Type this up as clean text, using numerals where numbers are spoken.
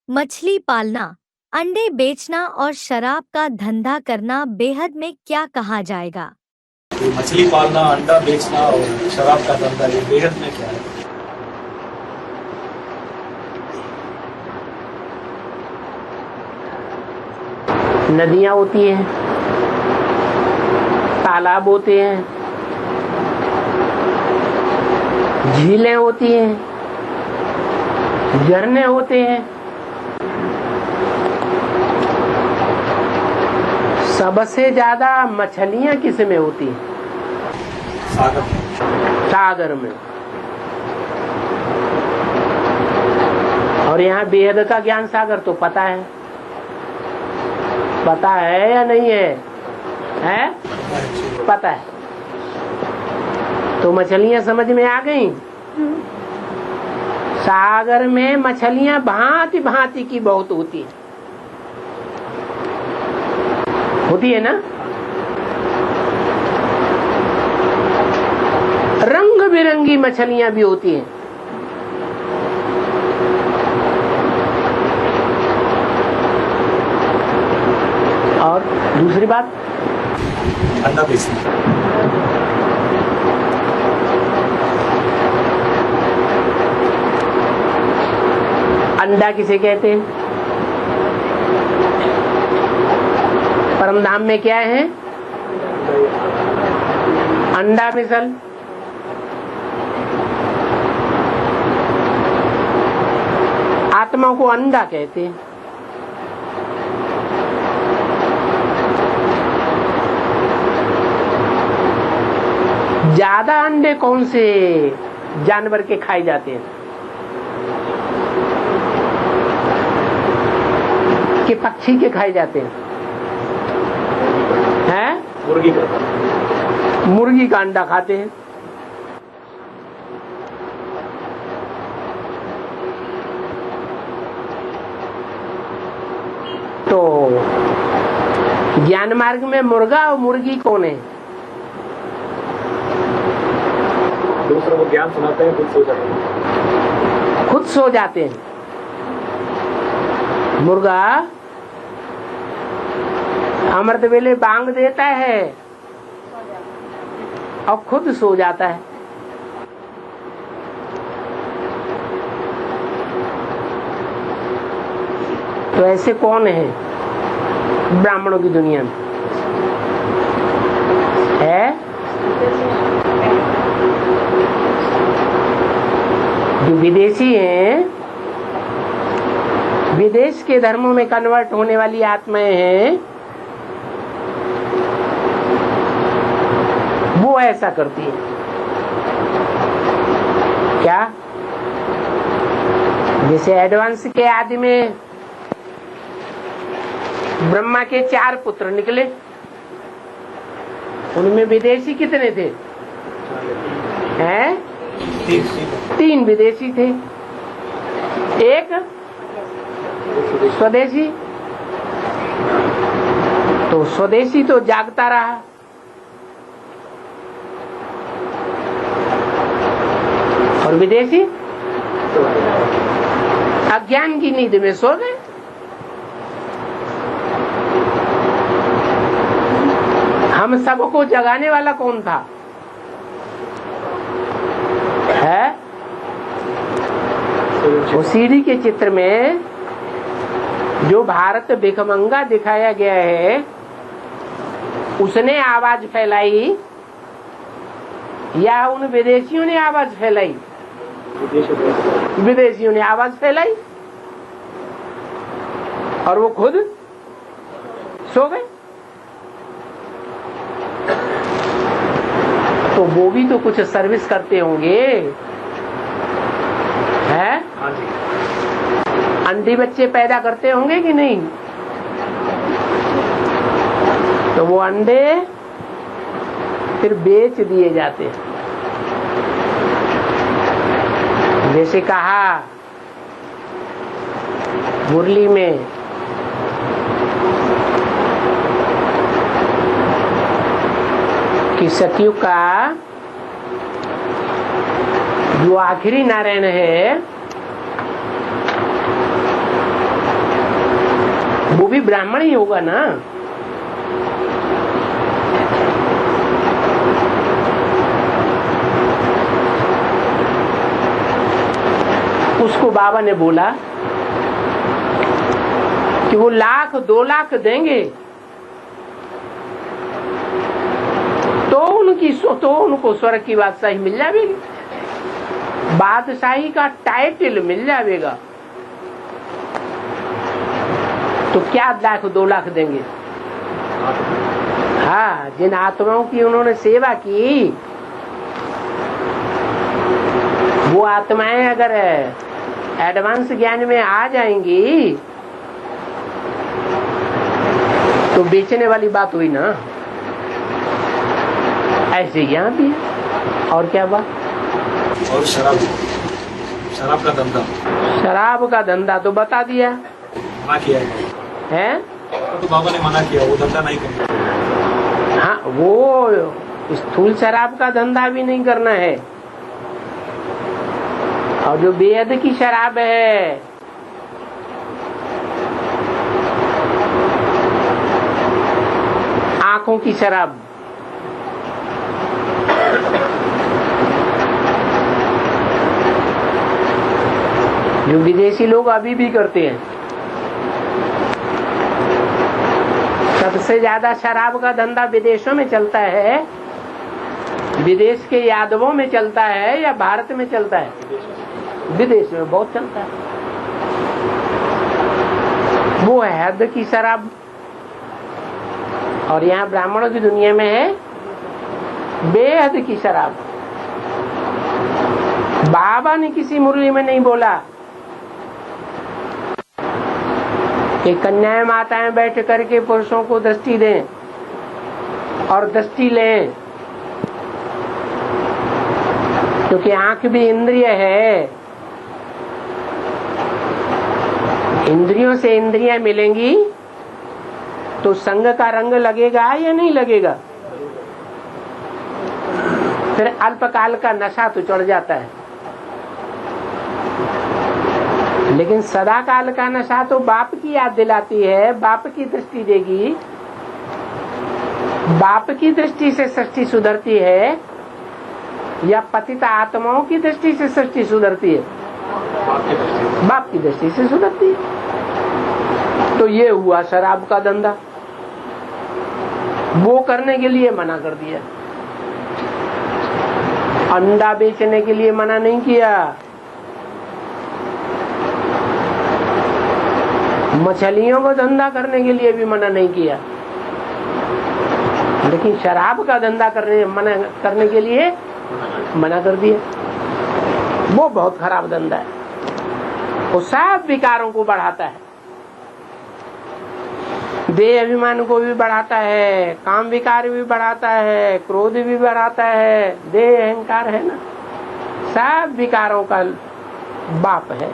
मछली पालना, अंडे बेचना और शराब का धंधा करना बेहद में क्या कहा जाएगा? ये मछली पालना, अंडा बेचना और शराब का धंधा, ये बेहद में क्या है? नदियां होती हैं, तालाब होते हैं, झीलें होती हैं, झरने होते हैं। सबसे ज्यादा मछलियां किस में होती हैं? सागर में। और यहाँ बेहद का ज्ञान सागर तो पता है, पता है या नहीं है? है? पता है। तो मछलियां समझ में आ गई। सागर में मछलियां भांति भांति की बहुत होती है, होती है ना? रंग बिरंगी मछलियां भी होती हैं। और दूसरी बात, अंडा बेचना। अंडा किसे कहते हैं? परमधाम में क्या है? अंडा मिसल। आत्मा को अंडा कहते हैं। ज्यादा अंडे कौन से जानवर के खाए जाते हैं? कि पक्षी के खाए जाते हैं? मुर्गी का। मुर्गी का अंडा खाते हैं। तो ज्ञान मार्ग में मुर्गा और मुर्गी कौन है? दूसरों को ज्ञान सुनाते हैं, खुद सो जाते हैं। खुद सो जाते हैं। मुर्गा अमृत वेले बांग देता है और खुद सो जाता है। तो ऐसे कौन है ब्राह्मणों की दुनिया में? है जो विदेशी हैं, विदेश के धर्मों में कन्वर्ट होने वाली आत्माएं हैं, वो ऐसा करती है। क्या? जैसे एडवांस के आदि में ब्रह्मा के 4 पुत्र निकले, उनमें विदेशी कितने थे? हैं? 3 विदेशी थे, 1 स्वदेशी। तो स्वदेशी तो जागता रहा, और विदेशी अज्ञान की नींद में सो गए। हम सबको जगाने वाला कौन था? है? वो सीढ़ी के चित्र में जो भारत भिखमंगा दिखाया गया है, उसने आवाज फैलाई या उन विदेशियों ने आवाज फैलाई? विदेशियों ने आवाज फैलाई और वो खुद सो गए। तो वो भी तो कुछ सर्विस करते होंगे, हैं? अंडे बच्चे पैदा करते होंगे कि नहीं? तो वो अंडे फिर बेच दिए जाते हैं। जैसे कहा मुरली में कि सतयुग का जो आखिरी नारायण है वो भी ब्राह्मण ही होगा ना। उसको बाबा ने बोला कि वो 1,00,000 2,00,000 देंगे तो उनको स्वर्ग की बादशाही मिल जाएगी, बादशाही का टाइटल मिल जाएगा। तो क्या 1,00,000 2,00,000 देंगे? हाँ, जिन आत्माओं की उन्होंने सेवा की, वो आत्माएं अगर एडवांस ज्ञान में आ जाएंगी तो बेचने वाली बात हुई ना। ऐसे यहाँ भी है। और क्या बात? और शराब का धंधा। शराब का धंधा तो बता दिया मना किया है। तो बाबा ने मना किया, वो धंधा नहीं करना। हाँ, वो स्थूल शराब का धंधा भी नहीं करना है। और जो बेहद की शराब है, आंखों की शराब, जो विदेशी लोग अभी भी करते हैं। सबसे ज्यादा शराब का धंधा विदेशों में चलता है, विदेश के यादवों में चलता है या भारत में चलता है? विदेश में बहुत चलता है। वो है हद की शराब। और यहाँ ब्राह्मणों की दुनिया में है बेहद की शराब। बाबा ने किसी मुरली में नहीं बोला कि कन्याएं माताएं बैठ करके पुरुषों को दृष्टि दें और दृष्टि लें, क्योंकि आंख भी इंद्रिय है। इंद्रियों से इंद्रियां मिलेंगी तो संग का रंग लगेगा या नहीं लगेगा? फिर अल्पकाल का नशा तो चढ़ जाता है, लेकिन सदा काल का नशा तो बाप की याद दिलाती है, बाप की दृष्टि देगी। बाप की दृष्टि से सृष्टि सुधरती है या पतित आत्माओं की दृष्टि से सृष्टि सुधरती है? बाप की दृष्टि से सुधरती है। तो ये हुआ शराब का धंधा। वो करने के लिए मना कर दिया। अंडा बेचने के लिए मना नहीं किया, मछलियों को धंधा करने के लिए भी मना नहीं किया, लेकिन शराब का धंधा मना करने के लिए मना कर दिया। वो बहुत खराब धंधा है। वो सब विकारों को बढ़ाता है, देह अभिमान को भी बढ़ाता है, काम विकार भी बढ़ाता है, क्रोध भी बढ़ाता है। देह अहंकार है ना, सब विकारों का बाप है।